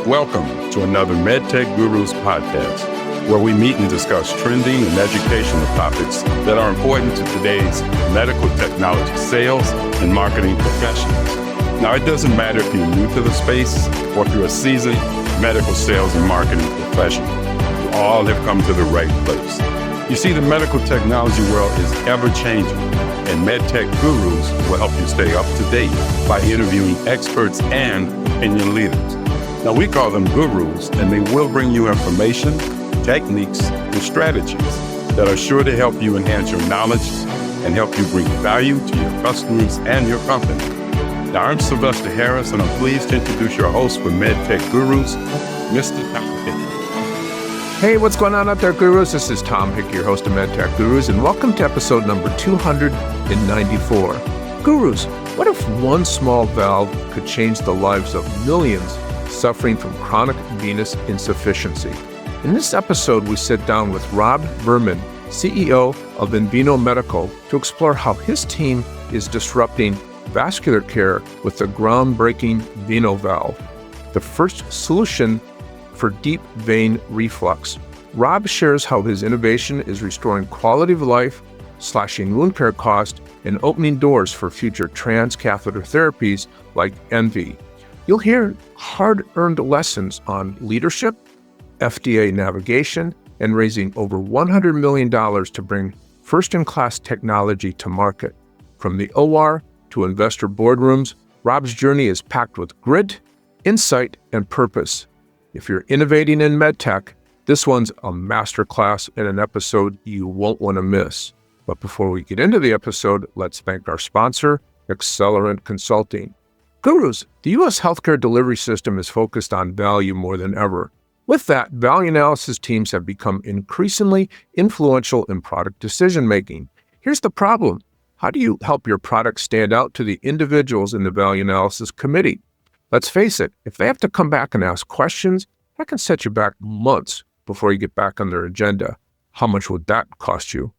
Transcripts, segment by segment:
Welcome to another MedTech Gurus podcast, where we meet and discuss trending and educational topics that are important to today's medical technology sales and marketing professionals. Now, it doesn't matter if you're new to the space or if you're a seasoned medical sales and marketing professional. You all have come to the right place. You see, the medical technology world is ever-changing, and MedTech Gurus will help you stay up to date by interviewing experts and opinion leaders. Now, we call them gurus, and they will bring you information, techniques, and strategies that are sure to help you enhance your knowledge and help you bring value to your customers and your company. Now, I'm Sylvester Harris, and I'm pleased to introduce your host for MedTech Gurus, Mr. Tom Hickey. Hey, what's going on out there, Gurus? This is Tom Hickey, your host of MedTech Gurus, and welcome to episode number 294. Gurus, what if one small valve could change the lives of millions suffering from chronic venous insufficiency? In this episode, we sit down with Rob Berman, CEO of EnVVeno Medical, to explore how his team is disrupting vascular care with the groundbreaking VenoValve, the first solution for deep vein reflux. Rob shares how his innovation is restoring quality of life, slashing wound care cost, and opening doors for future transcatheter therapies like ENVE. You'll hear hard-earned lessons on leadership, FDA navigation, and raising over $100 million to bring first-in-class technology to market. From the OR to investor boardrooms, Rob's journey is packed with grit, insight, and purpose. If you're innovating in medtech, this one's a masterclass and an episode you won't want to miss. But before we get into the episode, let's thank our sponsor, Accelerant Consulting. Gurus, the U.S. healthcare delivery system is focused on value more than ever. With that, value analysis teams have become increasingly influential in product decision-making. Here's the problem. How do you help your product stand out to the individuals in the value analysis committee? Let's face it, if they have to come back and ask questions, that can set you back months before you get back on their agenda. How much would that cost you?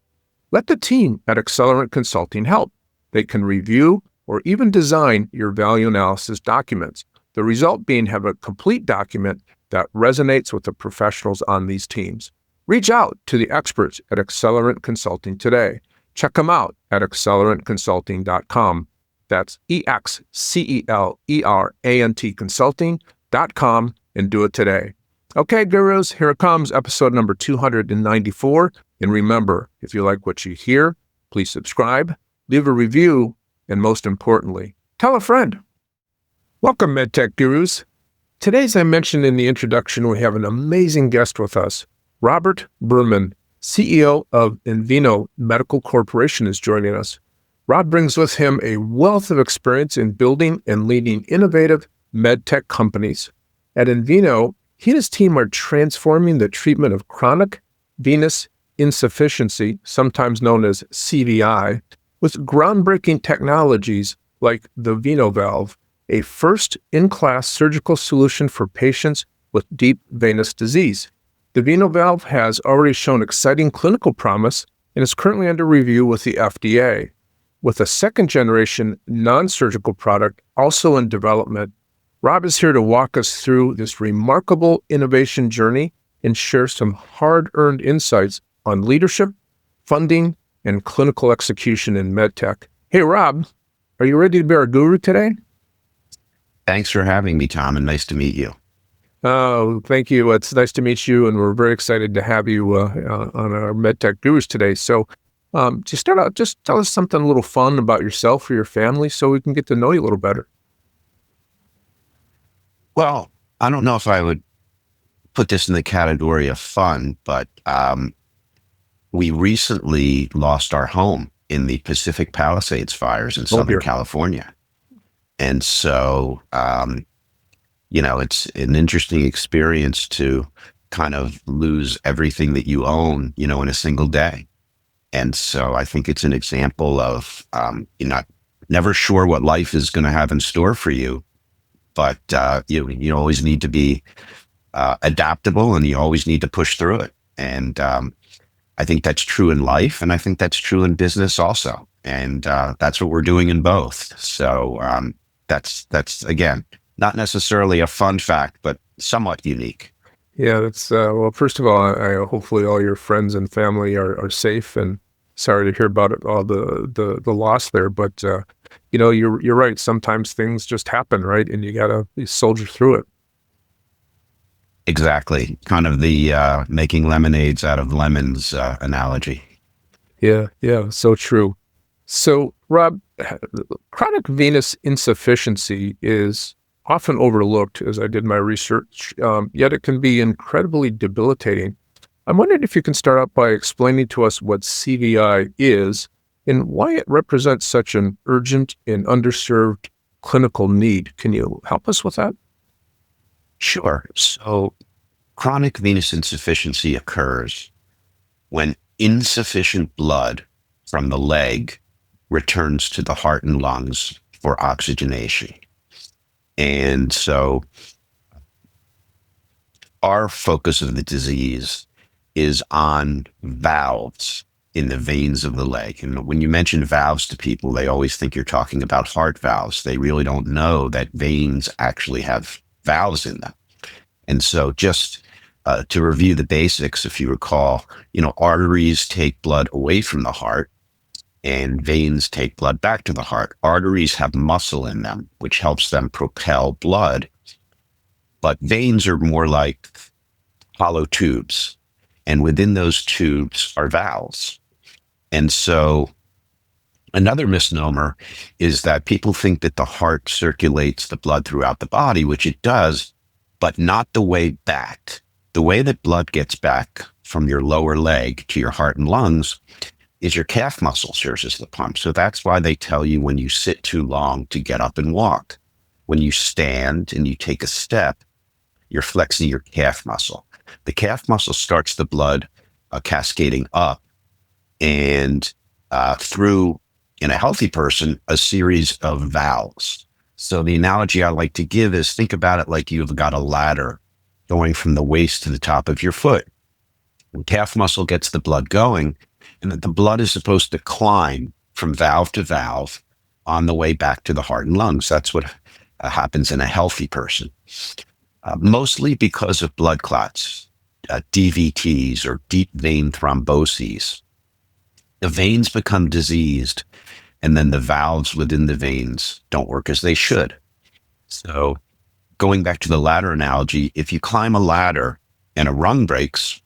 Let the team at Accelerant Consulting help. They can review or even design your value analysis documents. The result being have a complete document that resonates with the professionals on these teams. Reach out to the experts at Accelerant Consulting today. Check them out at accelerantconsulting.com. That's EXCELERANT consulting.com, and do it today. Okay, Gurus, here it comes, episode number 294. And remember, if you like what you hear, please subscribe, leave a review, and most importantly, tell a friend. Welcome, MedTech Gurus. Today, as I mentioned in the introduction, we have an amazing guest with us. Robert Berman, CEO of EnVVeno Medical Corporation, is joining us. Rob brings with him a wealth of experience in building and leading innovative medtech companies. At EnVVeno, he and his team are transforming the treatment of chronic venous insufficiency, sometimes known as CVI, with groundbreaking technologies like the VenoValve, a first-in-class surgical solution for patients with deep venous disease. The VenoValve has already shown exciting clinical promise and is currently under review with the FDA. With a second-generation non-surgical product also in development, Rob is here to walk us through this remarkable innovation journey and share some hard-earned insights on leadership, funding, and clinical execution in medtech. Hey, Rob, are you ready to be our guru today? Thanks for having me, Tom, and nice to meet you. Oh, thank you. It's nice to meet you, and we're very excited to have you on our MedTech Gurus today. So to start out, just tell us something a little fun about yourself or your family so we can get to know you a little better. Well, I don't know if I would put this in the category of fun, but we recently lost our home in the Pacific Palisades fires in Southern California. And so, it's an interesting experience to kind of lose everything that you own, in a single day. And so I think it's an example of, you're not never sure what life is going to have in store for you, but you always need to be adaptable, and you always need to push through it. And I think that's true in life, and I think that's true in business also. And that's what we're doing in both. So that's again, Not necessarily a fun fact, but somewhat unique. Yeah, that's well. First of all, hopefully all your friends and family are safe, and sorry to hear about it, all the loss there. But you're right. Sometimes things just happen, right? And you soldier through it. Exactly. Kind of the making lemonades out of lemons analogy. Yeah, yeah, so true. So, Rob, chronic venous insufficiency is often overlooked, as I did my research, yet it can be incredibly debilitating. I'm wondering if you can start out by explaining to us what CVI is and why it represents such an urgent and underserved clinical need. Can you help us with that? Sure. So chronic venous insufficiency occurs when insufficient blood from the leg returns to the heart and lungs for oxygenation. And so our focus of the disease is on valves in the veins of the leg. And when you mention valves to people, they always think you're talking about heart valves. They really don't know that veins actually have valves in them. And so just to review the basics, if you recall, arteries take blood away from the heart and veins take blood back to the heart. Arteries have muscle in them, which helps them propel blood. But veins are more like hollow tubes. And within those tubes are valves. And so another misnomer is that people think that the heart circulates the blood throughout the body, which it does, but not the way back. The way that blood gets back from your lower leg to your heart and lungs is your calf muscle serves as the pump. So that's why they tell you when you sit too long to get up and walk. When you stand and you take a step, you're flexing your calf muscle. The calf muscle starts the blood cascading up and through, in a healthy person, a series of valves. So the analogy I like to give is think about it like you've got a ladder going from the waist to the top of your foot. The calf muscle gets the blood going, and that the blood is supposed to climb from valve to valve on the way back to the heart and lungs. That's what happens in a healthy person. Mostly because of blood clots, DVTs or deep vein thromboses. The veins become diseased, and then the valves within the veins don't work as they should. So going back to the ladder analogy, if you climb a ladder and a rung breaks,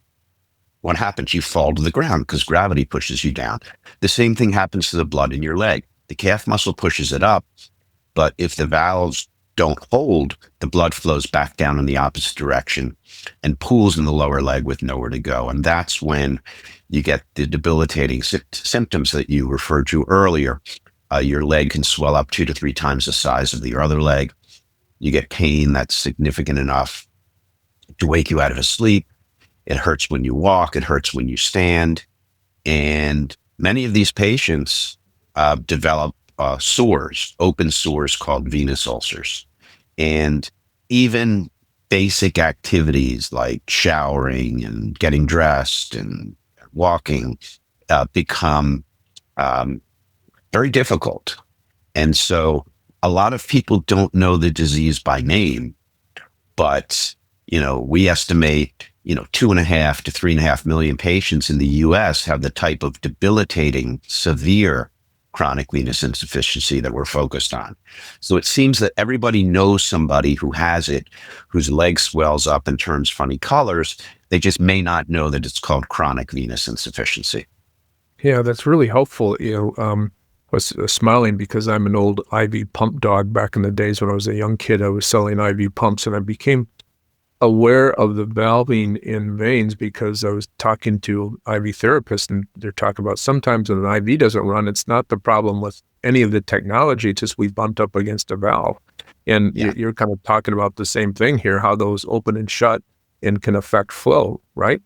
what happens? You fall to the ground because gravity pushes you down. The same thing happens to the blood in your leg. The calf muscle pushes it up, but if the valves don't hold, the blood flows back down in the opposite direction and pools in the lower leg with nowhere to go. And that's when you get the debilitating symptoms that you referred to earlier. Your leg can swell up 2 to 3 times the size of your other leg. You get pain that's significant enough to wake you out of a sleep. It hurts when you walk. It hurts when you stand. And many of these patients develop sores, open sores called venous ulcers. And even basic activities like showering and getting dressed and walking become very difficult. And so a lot of people don't know the disease by name, but, we estimate, 2.5 to 3.5 million patients in the US have the type of debilitating, severe chronic venous insufficiency that we're focused on. So it seems that everybody knows somebody who has it, whose leg swells up and turns funny colors. They just may not know that it's called chronic venous insufficiency. Yeah, that's really helpful. I was smiling because I'm an old IV pump dog. Back in the days when I was a young kid, I was selling IV pumps, and I became aware of the valving in veins because I was talking to IV therapists, and they're talking about sometimes when an IV doesn't run, it's not the problem with any of the technology, it's just we bumped up against a valve. And you're kind of talking about the same thing here, how those open and shut and can affect flow, right?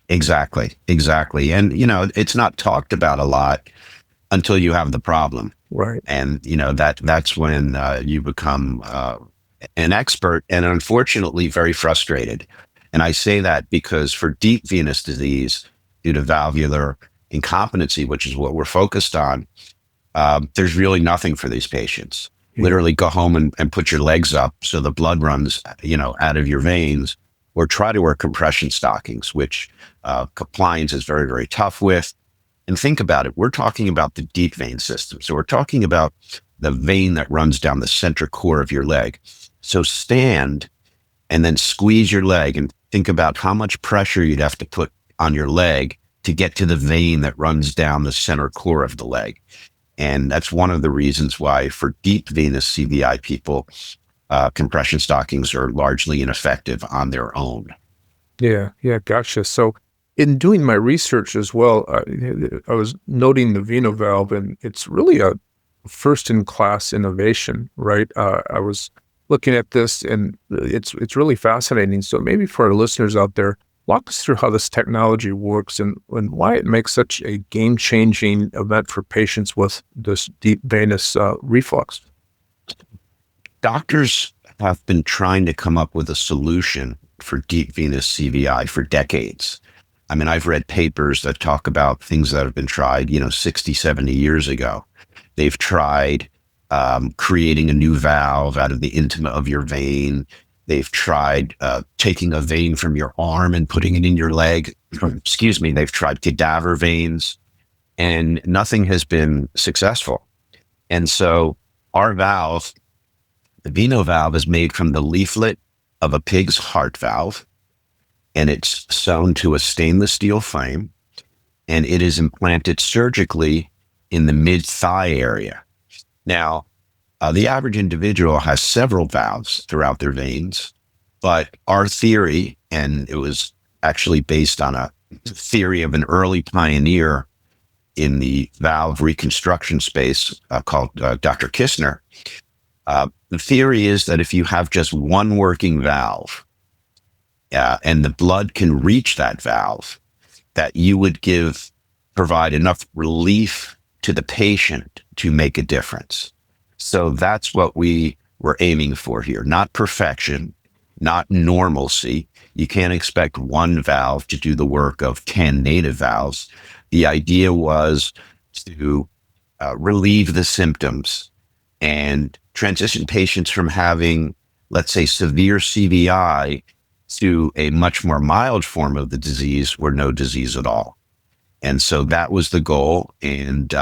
Exactly. And, it's not talked about a lot until you have the problem. Right. And, that's when you become an expert and unfortunately very frustrated. And I say that because for deep venous disease, due to valvular incompetency, which is what we're focused on, there's really nothing for these patients. literally go home and put your legs up so the blood runs, out of your veins, or try to wear compression stockings, which compliance is very, very tough with. And think about it. We're talking about the deep vein system. So we're talking about the vein that runs down the center core of your leg. So stand and then squeeze your leg and think about how much pressure you'd have to put on your leg to get to the vein that runs down the center core of the leg. And that's one of the reasons why for deep venous CVI people, compression stockings are largely ineffective on their own. Yeah, gotcha. So in doing my research as well, I was noting the VenoValve, and it's really a first-in-class innovation, right? I was looking at this, and it's really fascinating. So maybe for our listeners out there, walk us through how this technology works and why it makes such a game-changing event for patients with this deep venous reflux. Doctors have been trying to come up with a solution for deep venous CVI for decades. I mean, I've read papers that talk about things that have been tried, 60, 70 years ago. They've tried creating a new valve out of the intima of your vein. They've tried taking a vein from your arm and putting it in your leg. Excuse me. They've tried cadaver veins, and nothing has been successful. And so our valve, the VenoValve, is made from the leaflet of a pig's heart valve, and it's sewn to a stainless steel frame, and it is implanted surgically in the mid-thigh area. Now, the average individual has several valves throughout their veins, but our theory, and it was actually based on a theory of an early pioneer in the valve reconstruction space called Dr. Kistner. The theory is that if you have just one working valve and the blood can reach that valve, that you would provide enough relief to the patient to make a difference. So that's what we were aiming for here. Not perfection, not normalcy. You can't expect one valve to do the work of 10 native valves. The idea was to relieve the symptoms and transition patients from having, let's say, severe CVI to a much more mild form of the disease or no disease at all. And so that was the goal, and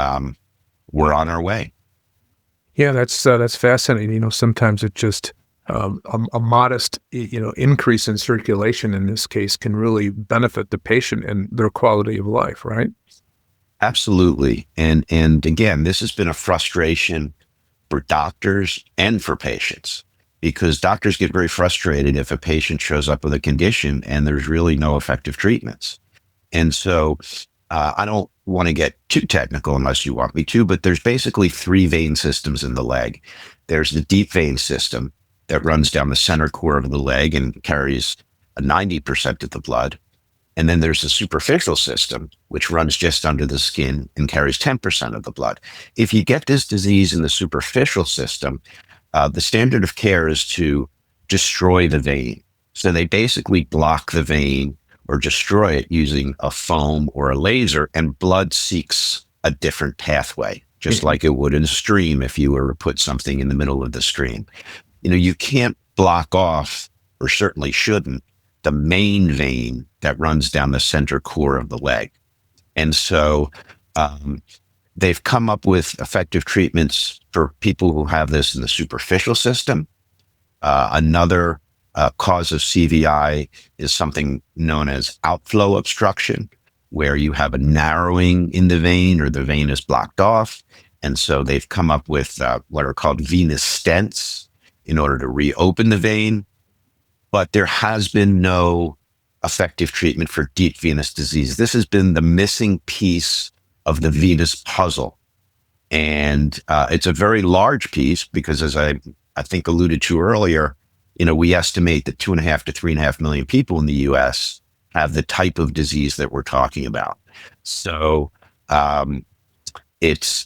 we're on our way. Yeah, that's fascinating. Sometimes it's just a modest, increase in circulation in this case can really benefit the patient and their quality of life, right? Absolutely. And again, this has been a frustration for doctors and for patients, because doctors get very frustrated if a patient shows up with a condition and there's really no effective treatments. And so I don't want to get too technical unless you want me to, but there's basically three vein systems in the leg. There's the deep vein system that runs down the center core of the leg and carries 90% of the blood. And then there's the superficial system, which runs just under the skin and carries 10% of the blood. If you get this disease in the superficial system, the standard of care is to destroy the vein. So they basically block the vein or destroy it using a foam or a laser, and blood seeks a different pathway, just like it would in a stream if you were to put something in the middle of the stream. You can't block off, or certainly shouldn't, the main vein that runs down the center core of the leg. And so they've come up with effective treatments for people who have this in the superficial system. Another cause of CVI is something known as outflow obstruction, where you have a narrowing in the vein or the vein is blocked off. And so they've come up with what are called venous stents in order to reopen the vein. But there has been no effective treatment for deep venous disease. This has been the missing piece of the venous puzzle. And it's a very large piece because, as I think alluded to earlier, we estimate that 2.5 to 3.5 million people in the US have the type of disease that we're talking about. So it's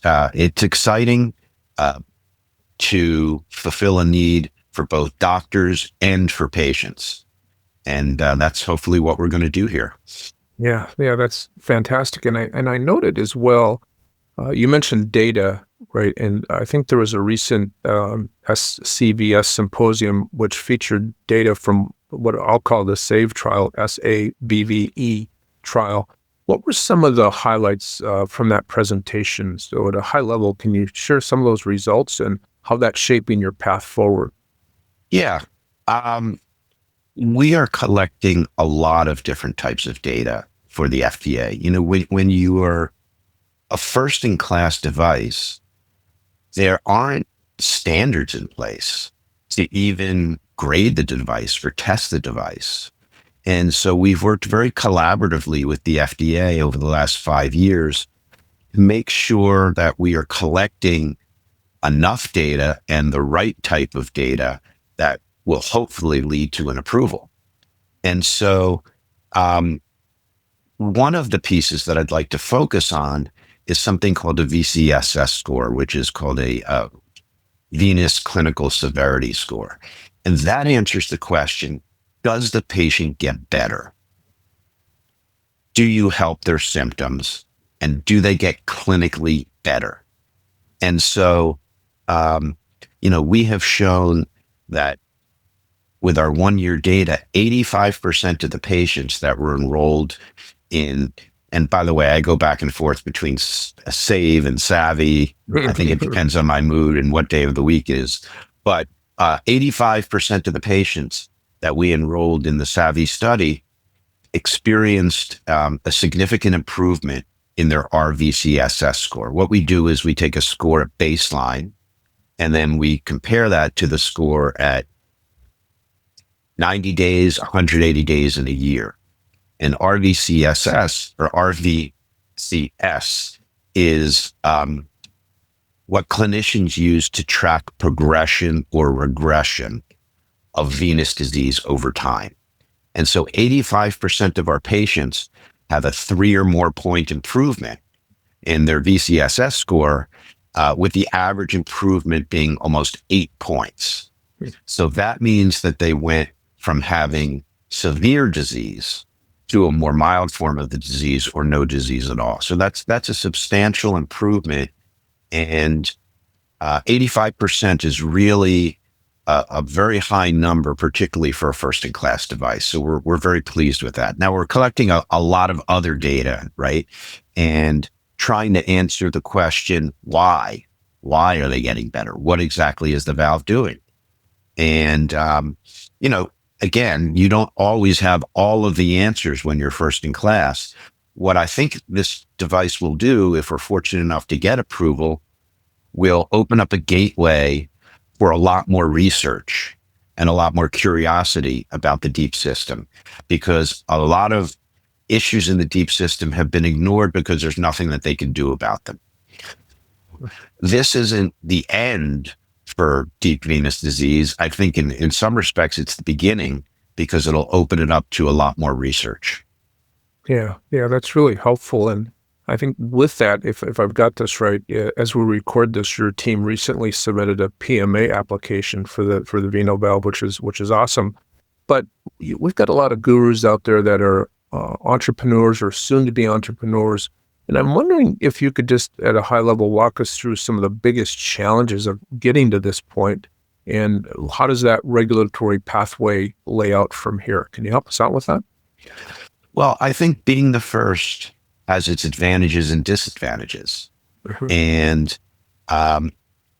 exciting to fulfill a need for both doctors and for patients. And that's hopefully what we're going to do here. Yeah, that's fantastic. And I noted as well, you mentioned data right? And I think there was a recent SCVS symposium which featured data from what I'll call the SAVE trial, SAVVE trial. What were some of the highlights from that presentation? So at a high level, can you share some of those results and how that's shaping your path forward? Yeah. We are collecting a lot of different types of data for the FDA. When you are a first-in-class device, there aren't standards in place to even grade the device or test the device. And so we've worked very collaboratively with the FDA over the last 5 years to make sure that we are collecting enough data and the right type of data that will hopefully lead to an approval. And so one of the pieces that I'd like to focus on is something called a VCSS score, which is called a venous clinical severity score. And that answers the question, does the patient get better? Do you help their symptoms? And do they get clinically better? And so, we have shown that with our 1-year data, 85% of the patients that were enrolled in, and by the way, I go back and forth between SAVE and Savvy. I think it depends on my mood and what day of the week it is. But 85% of the patients that we enrolled in the Savvy study experienced a significant improvement in their RVCSS score. What we do is we take a score at baseline, and then we compare that to the score at 90 days, 180 days, and a year. And RVCSS or RVCS is what clinicians use to track progression or regression of venous disease over time. And so 85% of our patients have a 3 or more point improvement in their VCSS score, with the average improvement being almost 8 points. So that means that they went from having severe disease to a more mild form of the disease or no disease at all. So that's a substantial improvement. And 85% is really a very high number, particularly for a first-in-class device. So we're very pleased with that. Now we're collecting a lot of other data, right? And trying to answer the question, why? Why are they getting better? What exactly is the valve doing? And, again, you don't always have all of the answers when you're first in class. What I think this device will do, if we're fortunate enough to get approval, will open up a gateway for a lot more research and a lot more curiosity about the deep system, because a lot of issues in the deep system have been ignored because there's nothing that they can do about them. This isn't the end for deep venous disease. I think in some respects, it's the beginning, because it'll open it up to a lot more research. Yeah, that's really helpful. And I think with that, if I've got this right, as we record this, your team recently submitted a PMA application for the VenoValve, which is awesome. But we've got a lot of gurus out there that are entrepreneurs or soon to be entrepreneurs. And I'm wondering if you could just at a high level walk us through some of the biggest challenges of getting to this point, and how does that regulatory pathway lay out from here? Can you help us out with that? Well, I think being the first has its advantages and disadvantages. Mm-hmm. And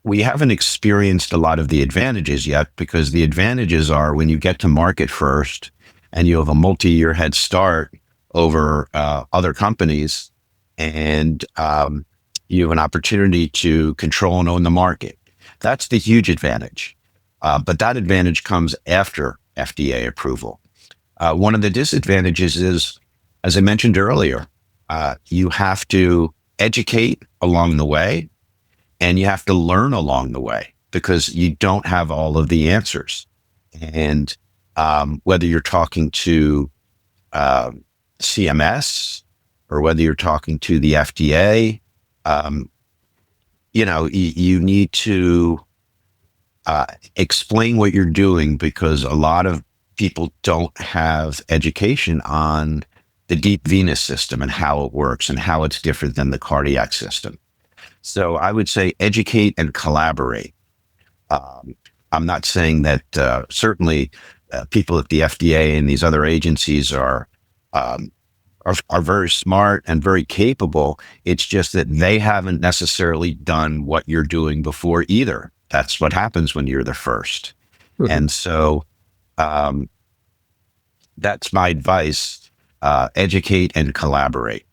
we haven't experienced a lot of the advantages yet, because the advantages are when you get to market first and you have a multi-year head start over other companies, and you have an opportunity to control and own the market. That's the huge advantage. But that advantage comes after FDA approval. One of the disadvantages is, as I mentioned earlier, you have to educate along the way, and you have to learn along the way, because you don't have all of the answers. And whether you're talking to CMS or whether you're talking to the FDA, you need to explain what you're doing, because a lot of people don't have education on the deep venous system and how it works and how it's different than the cardiac system. So I would say educate and collaborate. I'm not saying that certainly people at the FDA and these other agencies are very smart and very capable. It's just that they haven't necessarily done what you're doing before either. That's what happens when you're the first. Mhm. And so that's my advice. Educate and collaborate.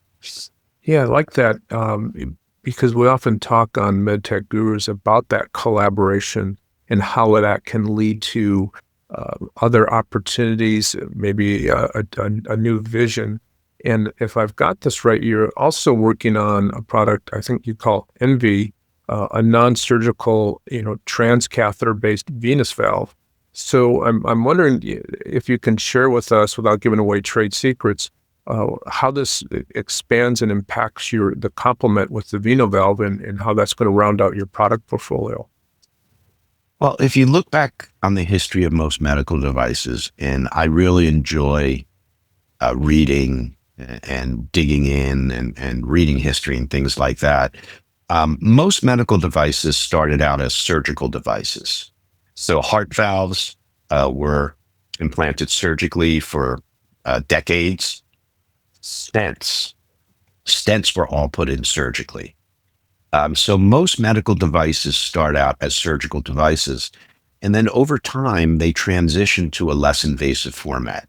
Yeah, I like that because we often talk on MedTech Gurus about that collaboration and how that can lead to other opportunities, maybe a new vision. And if I've got this right, you're also working on a product I think you call ENVE, a non-surgical, transcatheter-based venous valve. So I'm wondering if you can share with us, without giving away trade secrets, how this expands and impacts the complement with the VenoValve and how that's going to round out your product portfolio. Well, if you look back on the history of most medical devices, and I really enjoy reading and digging in and reading history and things like that, most medical devices started out as surgical devices. So heart valves were implanted surgically for decades. Stents were all put in surgically. So most medical devices start out as surgical devices, and then over time they transition to a less invasive format.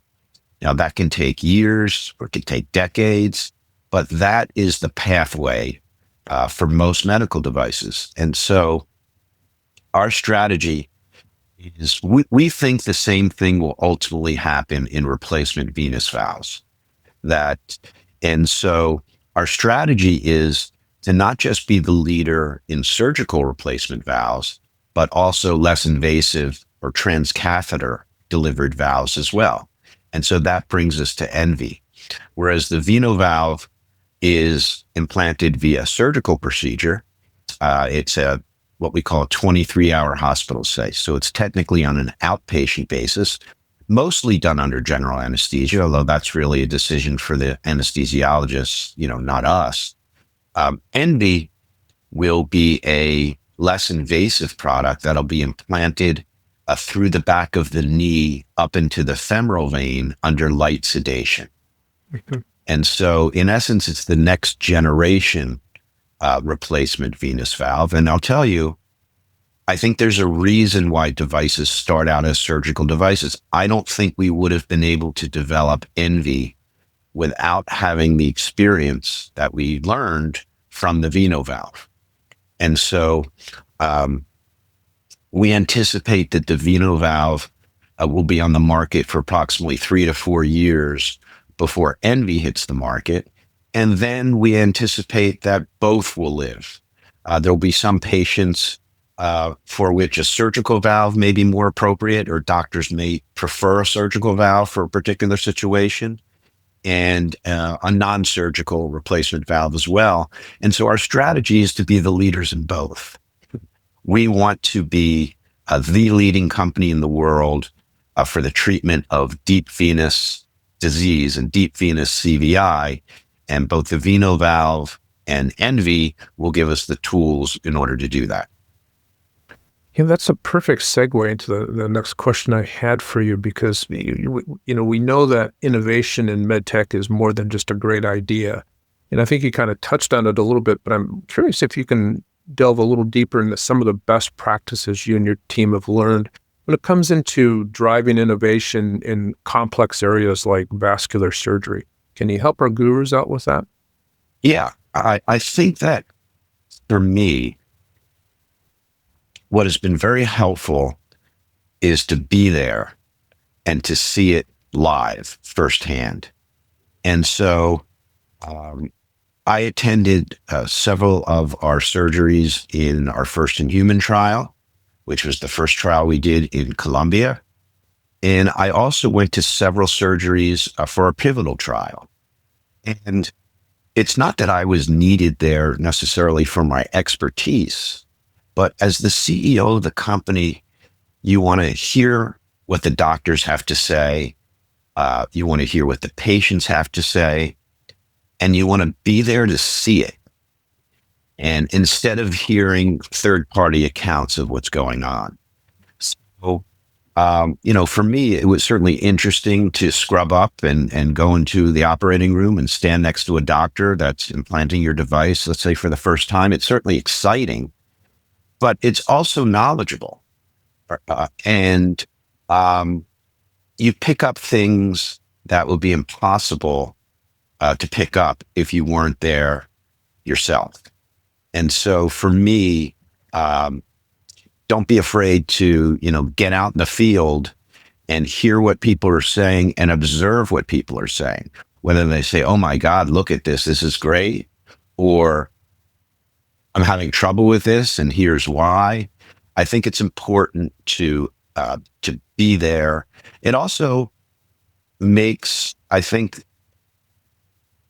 Now that can take years or it can take decades, but that is the pathway for most medical devices. And so our strategy is we think the same thing will ultimately happen in replacement venous valves. And so our strategy is to not just be the leader in surgical replacement valves, but also less invasive or transcatheter delivered valves as well. And so that brings us to ENVE. Whereas the VenoValve is implanted via surgical procedure, it's what we call a 23-hour hospital stay. So it's technically on an outpatient basis, mostly done under general anesthesia, although that's really a decision for the anesthesiologists, not us. ENVE will be a less invasive product that'll be implanted through the back of the knee up into the femoral vein under light sedation. Mhm. And so in essence, it's the next generation replacement venous valve. And I'll tell you, I think there's a reason why devices start out as surgical devices. I don't think we would have been able to develop ENVE without having the experience that we learned from the VenoValve. And so we anticipate that the VenoValve will be on the market for approximately 3 to 4 years before ENVE hits the market. And then we anticipate that both will live. There'll be some patients for which a surgical valve may be more appropriate, or doctors may prefer a surgical valve for a particular situation, and a non-surgical replacement valve as well. And so our strategy is to be the leaders in both. We want to be the leading company in the world for the treatment of deep venous disease and deep venous CVI. And both the VenoValve and ENVE will give us the tools in order to do that. Yeah, that's a perfect segue into the next question I had for you, because we know that innovation in medtech is more than just a great idea. And I think you kind of touched on it a little bit, but I'm curious if you can delve a little deeper into some of the best practices you and your team have learned when it comes into driving innovation in complex areas like vascular surgery. Can you help our gurus out with that? Yeah, I think that for me, what has been very helpful is to be there and to see it live firsthand. And so I attended several of our surgeries in our first in human trial, which was the first trial we did in Colombia. And I also went to several surgeries for a pivotal trial. And it's not that I was needed there necessarily for my expertise, but as the CEO of the company, you want to hear what the doctors have to say. You want to hear what the patients have to say, and you want to be there to see it. and instead of hearing third-party accounts of what's going on. So, for me, it was certainly interesting to scrub up and go into the operating room and stand next to a doctor that's implanting your device, let's say for the first time. It's certainly exciting, but it's also knowledgeable. And you pick up things that would be impossible to pick up if you weren't there yourself. And so for me, don't be afraid to, get out in the field and hear what people are saying and observe what people are saying. Whether they say, "Oh my God, look at this. This is great," or "I'm having trouble with this and here's why." I think it's important to be there. It also makes, I think,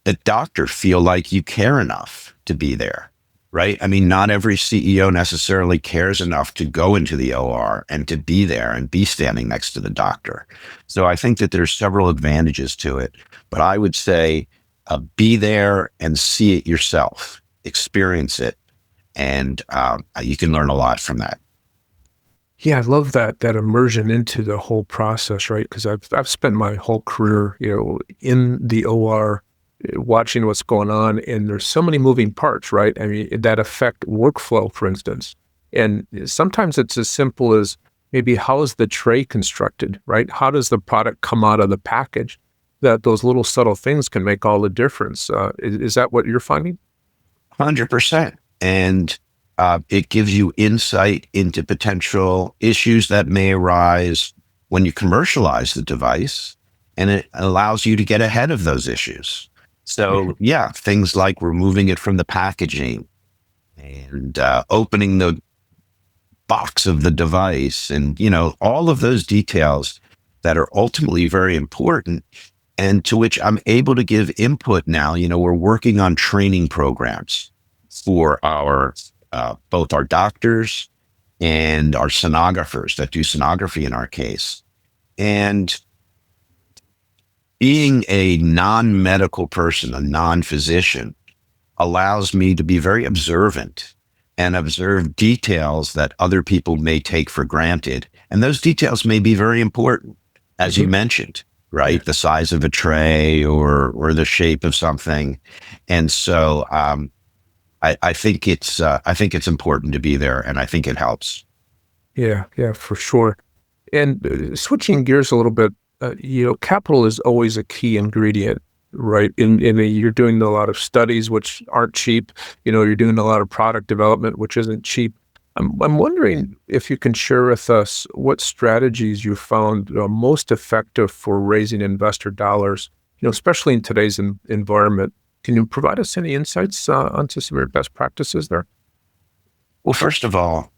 a doctor feel like you care enough to be there, right? I mean, not every CEO necessarily cares enough to go into the OR and to be there and be standing next to the doctor. So I think that there's several advantages to it, but I would say be there and see it yourself, experience it, and you can learn a lot from that. Yeah, I love that immersion into the whole process, right? Because I've spent my whole career, in the OR, watching what's going on, and there's so many moving parts, right? I mean, that affect workflow, for instance. And sometimes it's as simple as maybe how is the tray constructed, right? How does the product come out of the package? That those little subtle things can make all the difference. Is that what you're finding? 100%. And it gives you insight into potential issues that may arise when you commercialize the device, and it allows you to get ahead of those issues. So yeah, things like removing it from the packaging and opening the box of the device and, all of those details that are ultimately very important and to which I'm able to give input now. We're working on training programs for our both our doctors and our sonographers that do sonography in our case. And being a non-medical person, a non-physician, allows me to be very observant and observe details that other people may take for granted. And those details may be very important, as you mentioned, right? The size of a tray or the shape of something. And so I think it's important to be there, and I think it helps. Yeah, for sure. And switching gears a little bit, capital is always a key ingredient, right? In you're doing a lot of studies which aren't cheap. You're doing a lot of product development which isn't cheap. I'm wondering if you can share with us what strategies you found most effective for raising investor dollars, especially in today's environment. Can you provide us any insights onto some of your best practices there? Well, first of all,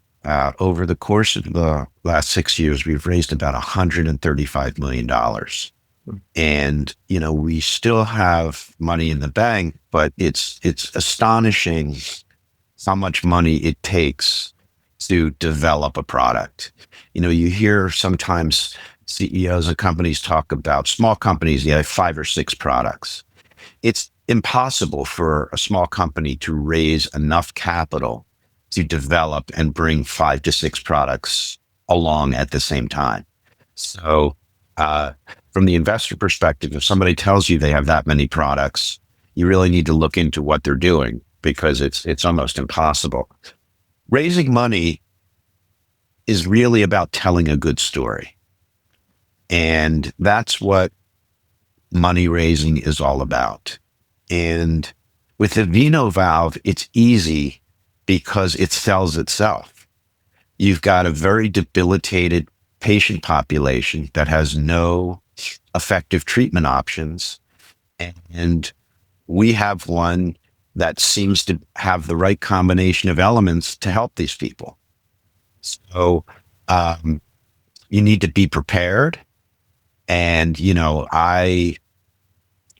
over the course of the last 6 years, we've raised about $135 million. And, we still have money in the bank, but it's astonishing how much money it takes to develop a product. You hear sometimes CEOs of companies talk about small companies, 5 or 6 products. It's impossible for a small company to raise enough capital to develop and bring 5 to 6 products along at the same time. So from the investor perspective, if somebody tells you they have that many products, you really need to look into what they're doing, because it's almost impossible. Raising money is really about telling a good story. And that's what money raising is all about. And with the VenoValve, it's easy because it sells itself. You've got a very debilitated patient population that has no effective treatment options. And we have one that seems to have the right combination of elements to help these people. So you need to be prepared. And, I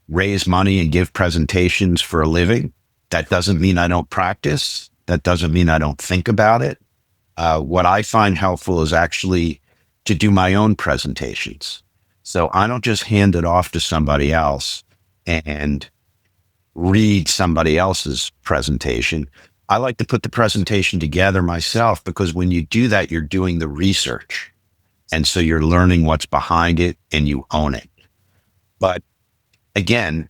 raise money and give presentations for a living. That doesn't mean I don't practice. That doesn't mean I don't think about it. What I find helpful is actually to do my own presentations. So I don't just hand it off to somebody else and read somebody else's presentation, I like to put the presentation together myself, because when you do that, you're doing the research. And so you're learning what's behind it and you own it. But again,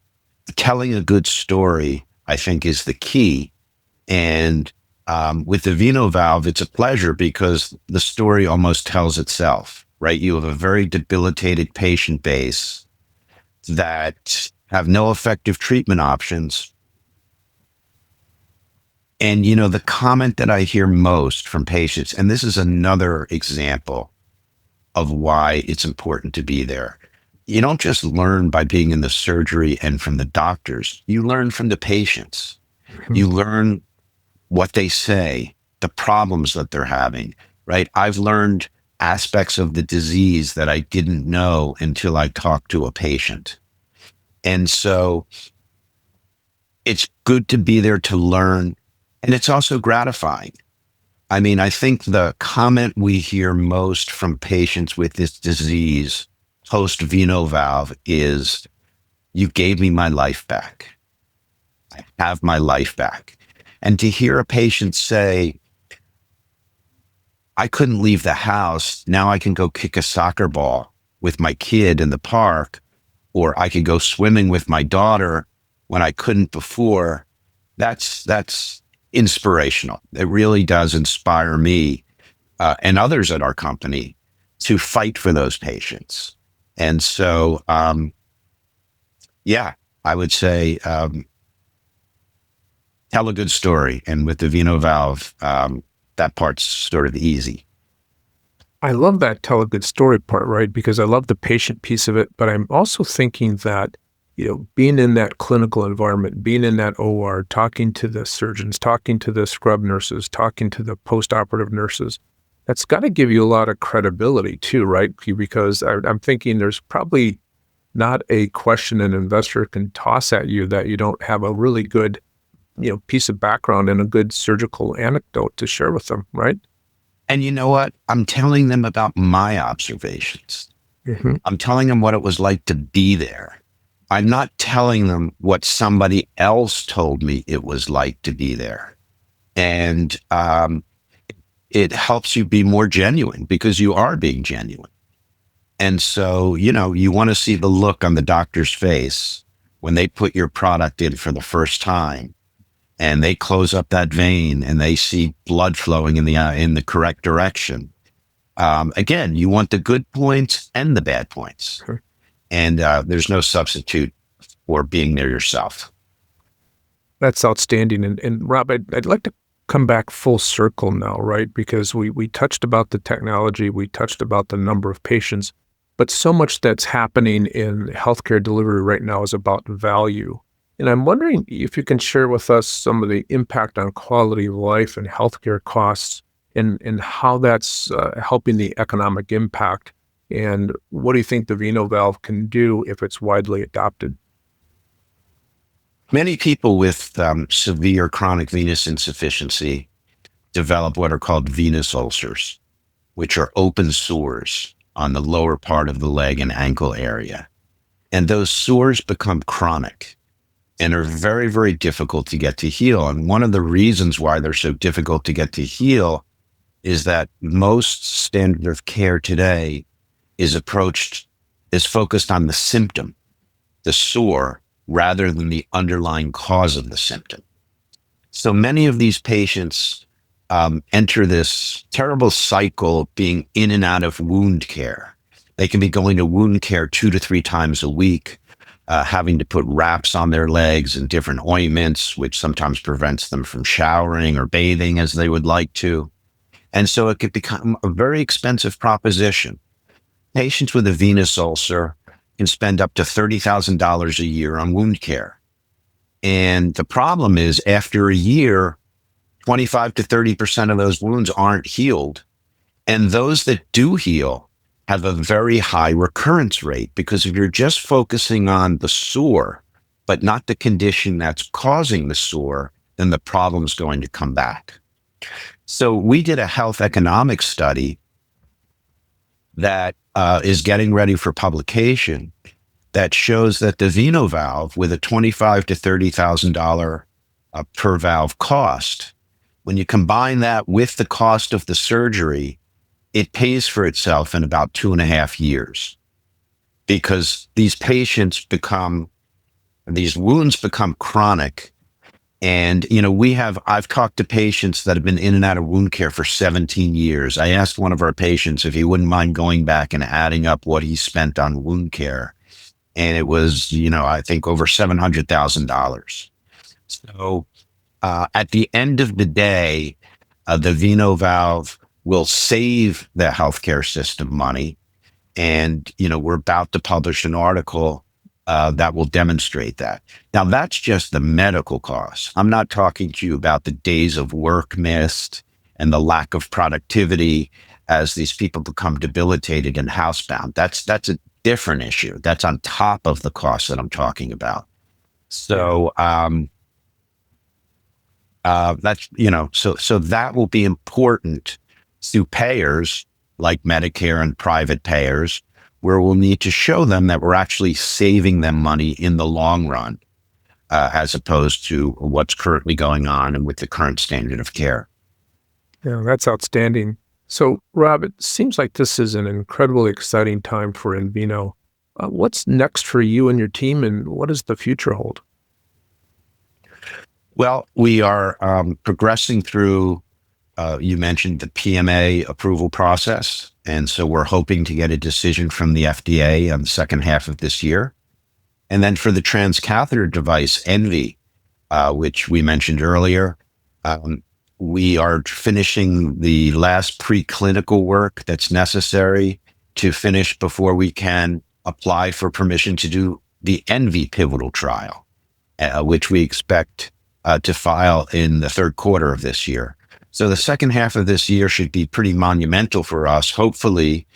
telling a good story, I think, is the key. And with the VenoValve, it's a pleasure because the story almost tells itself, right? You have a very debilitated patient base that have no effective treatment options. And, the comment that I hear most from patients, and this is another example of why it's important to be there. You don't just learn by being in the surgery and from the doctors. You learn from the patients. You learn what they say, the problems that they're having, right? I've learned aspects of the disease that I didn't know until I talked to a patient. And so it's good to be there to learn. And it's also gratifying. I mean, I think the comment we hear most from patients with this disease post VenoValve is, "You gave me my life back. I have my life back." And to hear a patient say, "I couldn't leave the house. Now I can go kick a soccer ball with my kid in the park, or I could go swimming with my daughter when I couldn't before," that's inspirational. It really does inspire me and others at our company to fight for those patients. And so, I would say tell a good story. And with the VenoValve, that part's sort of easy. I love that tell a good story part, right? Because I love the patient piece of it, but I'm also thinking that, being in that clinical environment, being in that OR, talking to the surgeons, talking to the scrub nurses, talking to the post-operative nurses, that's got to give you a lot of credibility too, right? Because I'm thinking there's probably not a question an investor can toss at you that you don't have a really good, piece of background and a good surgical anecdote to share with them, right? And you know what? I'm telling them about my observations. Mm-hmm. I'm telling them what it was like to be there. I'm not telling them what somebody else told me it was like to be there. And it helps you be more genuine because you are being genuine. And so, you want to see the look on the doctor's face when they put your product in for the first time and they close up that vein and they see blood flowing in the correct direction. Again, you want the good points and the bad points. Sure. And there's no substitute for being there yourself. That's outstanding. And Rob, I'd like to come back full circle now, right? Because we touched about the technology, we touched about the number of patients, but so much that's happening in healthcare delivery right now is about value. And I'm wondering if you can share with us some of the impact on quality of life and healthcare costs and how that's helping the economic impact. And what do you think the VenoValve can do if it's widely adopted? Many people with severe chronic venous insufficiency develop what are called venous ulcers, which are open sores on the lower part of the leg and ankle area. And those sores become chronic and are very, very difficult to get to heal. And one of the reasons why they're so difficult to get to heal is that most standard of care today is focused on the symptom, the sore, rather than the underlying cause of the symptom. So many of these patients enter this terrible cycle of being in and out of wound care. They can be going to wound care 2 to 3 times a week, having to put wraps on their legs and different ointments, which sometimes prevents them from showering or bathing as they would like to. And so it could become a very expensive proposition. Patients with a venous ulcer can spend up to $30,000 a year on wound care. And the problem is, after a year, 25 to 30% of those wounds aren't healed. And those that do heal have a very high recurrence rate, because if you're just focusing on the sore, but not the condition that's causing the sore, then the problem's going to come back. So we did a health economics study that is getting ready for publication that shows that the VenoValve, with a $25,000 to $30,000 per valve cost, When you combine that with the cost of the surgery, it pays for itself in about 2.5 years, because these wounds become chronic. And, I've talked to patients that have been in and out of wound care for 17 years. I asked one of our patients if he wouldn't mind going back and adding up what he spent on wound care. And it was, I think over $700,000. So at the end of the day, the VenoValve will save the healthcare system money. And, we're about to publish an article that will demonstrate that. Now, that's just the medical costs. I'm not talking to you about the days of work missed and the lack of productivity as these people become debilitated and housebound. That's a different issue. That's on top of the costs that I'm talking about. So that's, so that will be important to payers like Medicare and private payers, where we'll need to show them that we're actually saving them money in the long run, as opposed to what's currently going on and with the current standard of care. Yeah, that's outstanding. So, Rob, it seems like this is an incredibly exciting time for EnVVeno. What's next for you and your team, and what does the future hold? Well, we are progressing through, you mentioned the PMA approval process. And so we're hoping to get a decision from the FDA on the second half of this year. And then for the transcatheter device, ENVE, which we mentioned earlier, we are finishing the last preclinical work that's necessary to finish before we can apply for permission to do the ENVE pivotal trial, which we expect to file in the third quarter of this year. So the second half of this year should be pretty monumental for us, hopefully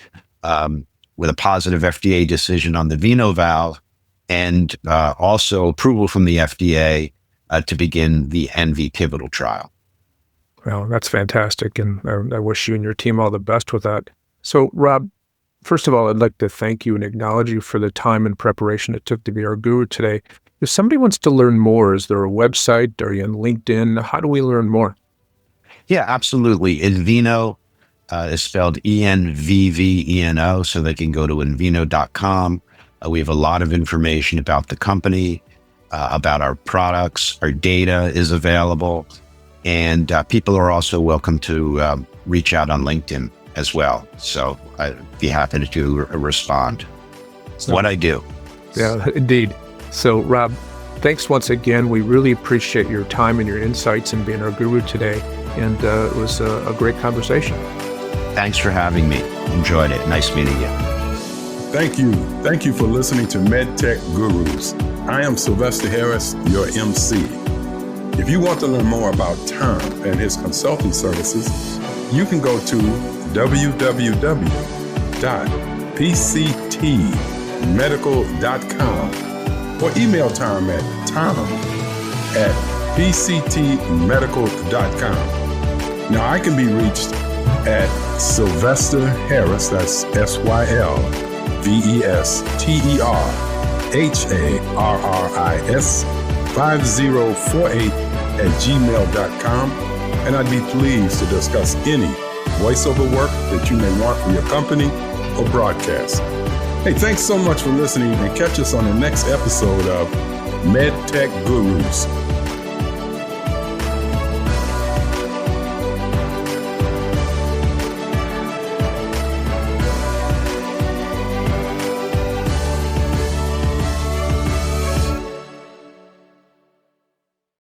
with a positive FDA decision on the VenoValve and also approval from the FDA to begin the ENVE pivotal trial. Well, that's fantastic. And I wish you and your team all the best with that. So, Rob, first of all, I'd like to thank you and acknowledge you for the time and preparation it took to be our guru today. If somebody wants to learn more, is there a website? Are you on LinkedIn? How do we learn more? Yeah, absolutely. EnVVeno is spelled ENVVeno, so they can go to EnVVeno.com. We have a lot of information about the company, about our products. Our data is available. And people are also welcome to reach out on LinkedIn as well. So I'd be happy to respond. It's what I do. Yeah, indeed. So, Rob, thanks once again. We really appreciate your time and your insights and being our guru today. And it was a great conversation. Thanks for having me. Enjoyed it. Nice meeting you. Thank you. Thank you for listening to MedTech Gurus. I am Sylvester Harris, your MC. If you want to learn more about Tom and his consulting services, you can go to www.pctmedical.com or email Tom at tom@pctmedical.com. Now, I can be reached at Sylvester Harris, that's SylvesterHarris 5048 @gmail.com, and I'd be pleased to discuss any voiceover work that you may want for your company or broadcast. Hey, thanks so much for listening, and catch us on the next episode of MedTech Gurus.